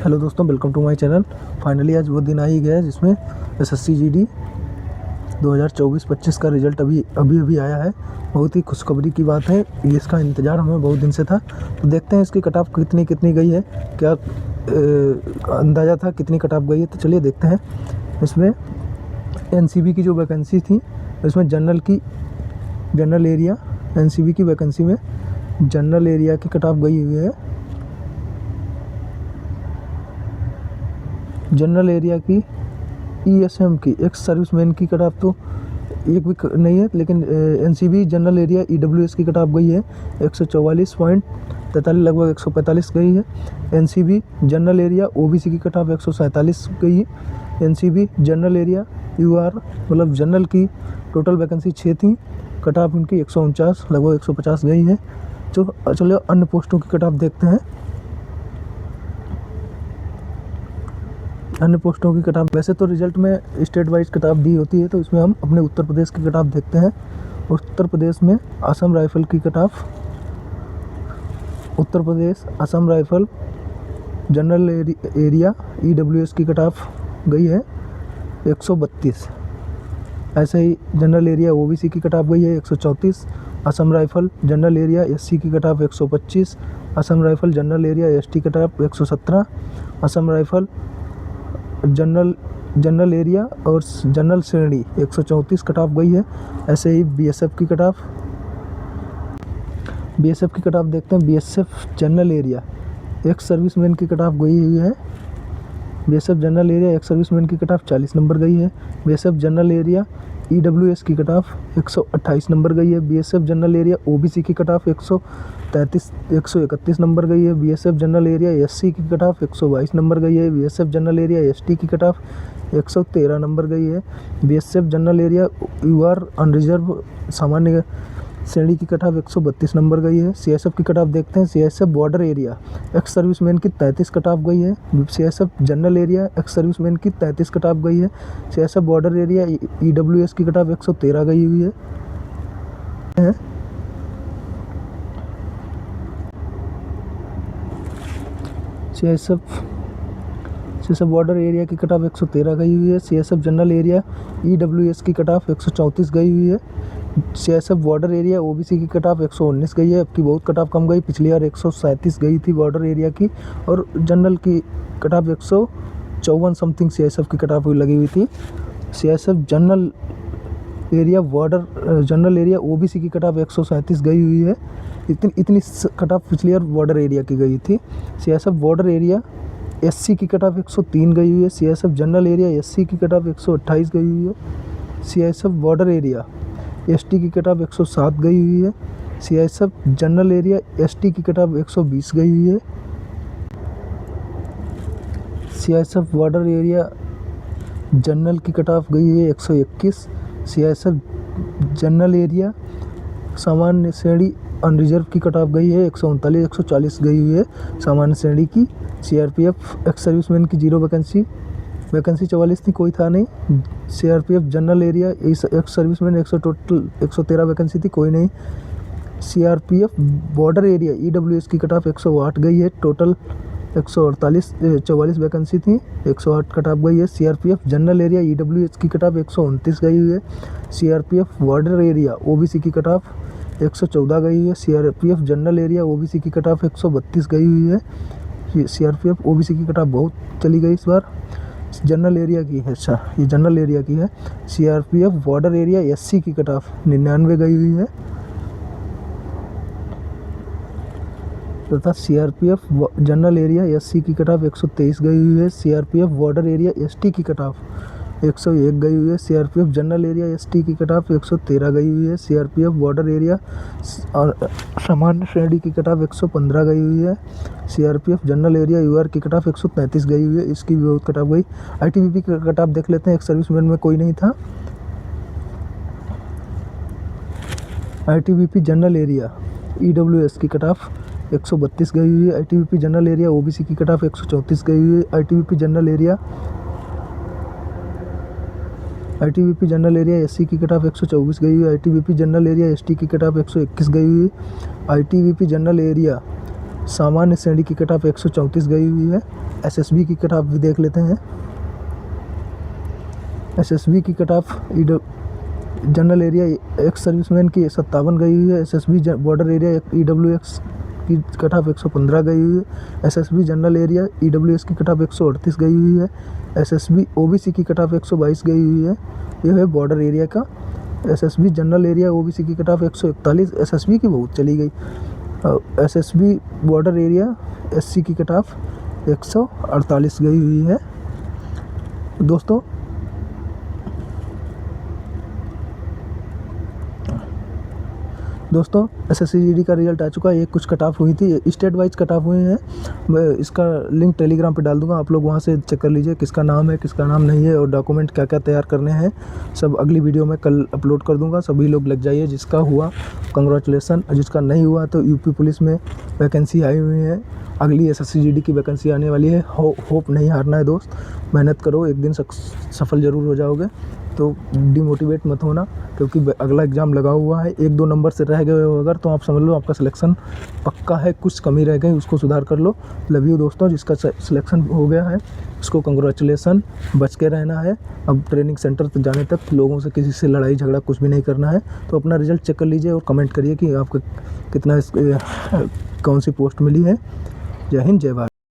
Hello दोस्तों, welcome to my channel. Finally आज वो दिन आ ही गया है जिसमें एसएससी जीडी 2024-25 का रिज़ल्ट अभी आया है। बहुत ही खुशखबरी की बात है। ये इसका इंतज़ार हमें बहुत दिन से था। तो देखते हैं इसकी कट ऑफ कितनी गई है, क्या अंदाज़ा था कितनी कट ऑफ गई है। तो चलिए देखते हैं। इसमें एनसीबी की जो वैकेंसी थी, इसमें जनरल एरिया एनसीबी की वैकेंसी में जनरल एरिया की कट ऑफ गई हुई है। जनरल एरिया की ईएसएम की एक्स सर्विसमैन की कट ऑफ तो एक भी नहीं है, लेकिन एनसीबी जनरल एरिया ईडब्ल्यूएस की कट ऑफ गई है 144.43, लगभग 145 गई है। एनसीबी जनरल एरिया ओबीसी की कट ऑफ 147 गई है। एनसीबी जनरल एरिया यूआर मतलब जनरल की टोटल वैकेंसी 6 थी, कट ऑफ उनकी 149 लगभग 150 गई है। चलो अन्य पोस्टों की कट ऑफ देखते हैं। अन्य पोस्टों की कट ऑफ, वैसे तो रिजल्ट में state wise cut of the होती है, तो इसमें हम अपने उत्तर प्रदेश की कट ऑफ देखते हैं। उत्तर प्रदेश में असम राइफल की cut off, Uttar Pradesh Assam rifle general area EWS की कट ऑफ गई है 132। ऐसे ही जनरल एरिया ओबीसी की कट ऑफ गई है 134। Assam rifle general area SC की cut off 125। Assam rifle general area ST cut off 117। Assam rifle general area और जनरल श्रेणी 134 कट ऑफ गई है। ऐसे ही बीएसएफ की कट ऑफ देखते हैं। BSF general area ex serviceman की कट ऑफ गई हुई है। BSF general area ex serviceman की कट ऑफ 40 नंबर गई है। बीएसएफ जनरल एरिया ईडब्ल्यूएस की कट ऑफ 128 नंबर गई है। बीएसएफ जनरल एरिया ओबीसी की कट ऑफ 131 नंबर गई है। बीएसएफ जनरल एरिया एससी की कट ऑफ 122 नंबर गई है। बीएसएफ जनरल एरिया एसटी की कट ऑफ 113 नंबर गई है। बीएसएफ जनरल एरिया यूआर अनरिजर्व सामान्य श्रेणी की कट ऑफ 132 नंबर गई है। सीएसएफ की कट ऑफ देखते हैं। CSF border area ex serviceman की 33 कट ऑफ गई है। CSF general area ex serviceman की 33 कट ऑफ गई है। सीएसएफ बॉर्डर एरिया ईडब्ल्यूएस की कट ऑफ 113 गई हुई है। सीएसएफ बॉर्डर एरिया की कट ऑफ 113 गई हुई है। सीएसएफ जनरल एरिया ईडब्ल्यूएस की कट ऑफ 134 गई हुई है। सीएसएफ बॉर्डर एरिया ओबीसी की कट ऑफ 119 गई है। अब की बहुत कट ऑफ कम गई, पिछली बार 137 गई थी बॉर्डर एरिया की, और जनरल की कट ऑफ 154 समथिंग सीएसएफ की कट ऑफ लगी हुई थी। सीएसएफ जनरल एरिया ओबीसी की कट ऑफ 137 गई हुई है। इतनी कट ऑफ पिछली बार बॉर्डर एरिया की गई थी। सीएसएफ बॉर्डर एरिया एससी की कट ऑफ 103 गई हुई है। सीएसएफ जनरल एरिया एससी की कट ऑफ 128 गई हुई है। सीएसएफ बॉर्डर एरिया एसटी की कट ऑफ 107 गई हुई है। सीएसएफ जनरल एरिया एसटी की कट ऑफ 120 गई हुई है। सीएसएफ बॉर्डर एरिया जनरल की कट ऑफ गई है 121। सीएसएफ जनरल एरिया सामान्य श्रेणी अनरिजर्व की कट ऑफ गई है 139 गई हुई है सामान्य श्रेणी की। सीआरपीएफ एक्स सर्विसमैन की 0 वैकेंसी 44 थी, कोई था नहीं। CRPF general area ex serviceman total 113 vacancy थी, कोई नहीं। सीआरपीएफ बॉर्डर एरिया ईडब्ल्यूएस की कट ऑफ 108 गई है, टोटल 44 वैकेंसी थी, 108 कट ऑफ गई है। सीआरपीएफ जनरल एरिया ईडब्ल्यूएस की कट ऑफ 129 गई हुई है। सीआरपीएफ बॉर्डर एरिया ओबीसी की कट ऑफ 114 गई हुई है। सीआरपीएफ जनरल एरिया ओबीसी की कट ऑफ 132 गई हुई है। सीआरपीएफ ओबीसी की कट ऑफ बहुत चली गई इस बार। जनरल एरिया की है, अच्छा ये जनरल एरिया की है। सीआरपीएफ बॉर्डर एरिया एससी की कट ऑफ 99 गई हुई है, तथा सीआरपीएफ जनरल एरिया एससी की कट ऑफ 123 गई हुई है। सीआरपीएफ बॉर्डर एरिया एसटी की कट ऑफ 101 गई हुई है। सीआरपीएफ जनरल एरिया एसटी की कट ऑफ 113 गई हुई है। सीआरपीएफ बॉर्डर एरिया सामान्य श्रेणी की कट ऑफ 115 गई हुई है। सीआरपीएफ जनरल एरिया यूआर की कट ऑफ 133 गई हुई है, इसकी भी बहुत कट ऑफ गई। आईटीबीपी की कट ऑफ देख लेते हैं। एक सर्विसमैन में कोई नहीं था। आईटीबीपी जनरल एरिया ईडब्ल्यूएस की कट ऑफ 132 गई हुई है। आईटीबीपी जनरल एरिया ओबीसी की कट ऑफ 134 गई हुई है। आईटीबीपी जनरल एरिया एससी की कट ऑफ 124 गई हुई है। आईटीबीपी जनरल एरिया एसटी की कट ऑफ 121 गई हुई है। आईटीबीपी जनरल एरिया सामान्य श्रेणी की कट ऑफ 134 गई हुई है। एसएसबी की कट ऑफ भी देख लेते हैं। एसएसबी की cut of general area ex serviceman की 57 गई हुई है। एसएसबी बॉर्डर एरिया ईडब्ल्यूएक्स की कट ऑफ 115 गई हुई है। एसएसबी जनरल एरिया ईडब्ल्यूएस की कट ऑफ 138 गई हुई है। एसएसबी ओबीसी की कट ऑफ 122 गई हुई है। यह है बॉर्डर एरिया का। एसएसबी जनरल एरिया ओबीसी की कट ऑफ 141। एसएसबी की बहुत चली गई। एसएसबी बॉर्डर एरिया एससी की कट ऑफ 148 गई हुई है। दोस्तों एसएससी जीडी का रिजल्ट आ चुका है। ये कुछ कट ऑफ हुई थी, स्टेट वाइज कट ऑफ हुए हैं। मैं इसका लिंक टेलीग्राम पे डाल दूंगा, आप लोग वहाँ से चेक कर लीजिए किसका नाम है किसका नाम नहीं है और डॉक्यूमेंट क्या क्या तैयार करने हैं। सब अगली वीडियो में कल अपलोड कर दूंगा। सभी लोग लग जाइए, जिसका हुआ कंग्रेचुलेसन, जिसका नहीं हुआ तो यूपी पुलिस में वैकेंसी आई हुई है। अगली एसएससी जीडी की वैकेंसी आने वाली है। होप नहीं हारना है दोस्त, मेहनत करो, एक दिन सफल ज़रूर हो जाओगे। तो डिमोटिवेट मत होना, क्योंकि अगला एग्ज़ाम लगा हुआ है। 1-2 नंबर से रह गए हो अगर तो आप समझ लो आपका सिलेक्शन पक्का है। कुछ कमी रह गई उसको सुधार कर लो। लव यू दोस्तों, जिसका सिलेक्शन हो गया है उसको कंग्रेचुलेसन। बच के रहना है। अब ट्रेनिंग सेंटर तक जाने तक लोगों से किसी से लड़ाई झगड़ा कुछ भी नहीं करना है। तो अपना रिजल्ट चेक कर लीजिए और कमेंट करिए कि आपको कितना कौन सी पोस्ट मिली है। जय हिंद, जय भारत।